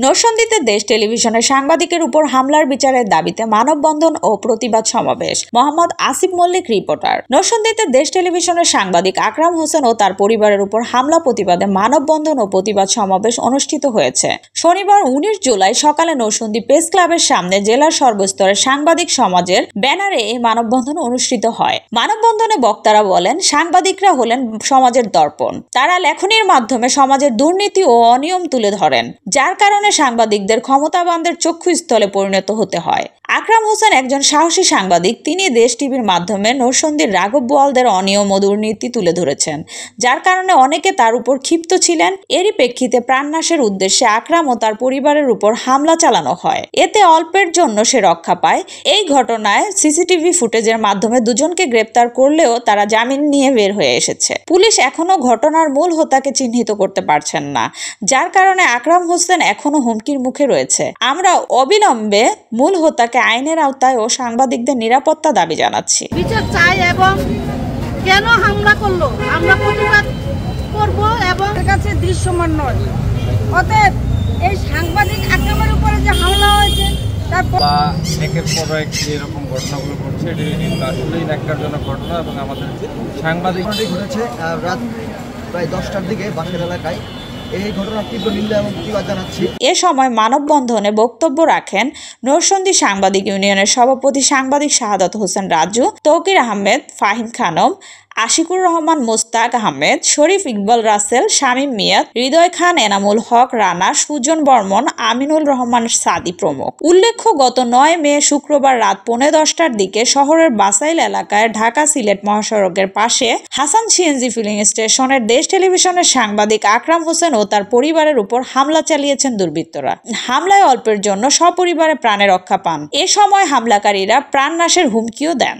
নরসিংদীতে দেশ টেলিভিশনের সাংবাদিকের উপর হামলার বিচারের দাবিতে মানববন্ধন ও প্রতিবাদ সমাবেশ। মোহাম্মদ আসিফ মল্লিক রিপোর্টার। নরসিংদীতে দেশ টেলিভিশনের সাংবাদিক আকরাম হোসেন ও তার পরিবারের উপর হামলা প্রতিবাদে মানববন্ধন ও প্রতিবাদ সমাবেশ অনুষ্ঠিত হয়েছে। শনিবার 19 জুলাই সকালে নরসিংদী প্রেস ক্লাবের সামনে জেলার সর্বস্তরের সাংবাদিক সমাজের ব্যানারে এই মানববন্ধন অনুষ্ঠিত হয়। মানববন্ধনে বক্তারা বলেন, সাংবাদিকরা হলেন সমাজের দর্পণ। তারা লেখনীর মাধ্যমে সমাজের দুর্নীতি ও অনিয়ম তুলে ধরেন, যার কারণে সাংবাদিকদের ক্ষমতাবানদের চক্ষুস্থলে পরিণত হতে হয়। আকরাম হোসেন একজন সাহসী সাংবাদিক। তিনি দেশ টিভির মাধ্যমে নরসিংদীর রাঘব বোয়ালদের অনিয়ম ও দুর্নীতি তুলে ধরেছেন, যার কারণে অনেকে তার উপর ক্ষিপ্ত ছিলেন। এরই প্রেক্ষিতে প্রাণনাশের উদ্দেশ্যে আকরাম ও তার পরিবারের উপর হামলা চালানো হয়। এতে অল্পের জন্য সে রক্ষা পায়। এই ঘটনায় সিসিটিভি ফুটেজের মাধ্যমে দুজনকে গ্রেপ্তার করলেও তারা জামিন নিয়ে বের হয়ে এসেছে। পুলিশ এখনো ঘটনার মূল হোতাকে চিহ্নিত করতে পারছেন না, যার কারণে আকরাম হোসেন এখনো হুমকির মুখে রয়েছে। আমরা অবিলম্বে মূল হোতাকে আইনের আওতায় ও সাংবাদিকদের নিরাপত্তা দাবি জানাচ্ছি। বিচার চাই এবং কেন হামলা করলো আমরা প্রতিবাদ করব এবং কাছে দৃশ্যমান নয়। অতএব এই সাংবাদিক আকরামের উপরে যে হামলা হয়েছে তারপর একের পর এক এরকম ঘটনাগুলো ঘটছে, এটি কিন্তু আসলেই ন্যাক্কারজনক ঘটনা এবং আমাদের সাংবাদিক ঘটেছে রাত প্রায় 10টার দিকে বাঁশের এলাকায়। এই ঘটনার তীব্র নিন্দা এবং প্রতিবাদ জানাচ্ছি। এ সময় মানববন্ধনে বক্তব্য রাখেন নরসিংদী সাংবাদিক ইউনিয়নের সভাপতি সাংবাদিক শাহাদাত হোসেন রাজু, তৌকির আহমেদ, ফাহিম খানম, আশিকুর রহমান, মোস্তাক আহমেদ, শরীফ ইকবাল, রাসেল, শামীম মিয়াদ, হৃদয় খান, এনামুল হক, রানা, সুজন বর্মন, আমিনুল রহমান সাদি প্রমুখ। উল্লেখ্য, গত 9 মে শুক্রবার রাত 10:15টার দিকে শহরের বাসাইল এলাকায় ঢাকা সিলেট মহাসড়কের পাশে হাসান সিএনজি ফিলিং স্টেশনের দেশ টেলিভিশনের সাংবাদিক আকরাম হোসেন ও তার পরিবারের উপর হামলা চালিয়েছেন দুর্বৃত্তরা। হামলায় অল্পের জন্য সপরিবারে প্রাণে রক্ষা পান। এ সময় হামলাকারীরা প্রাণনাশের হুমকিও দেন।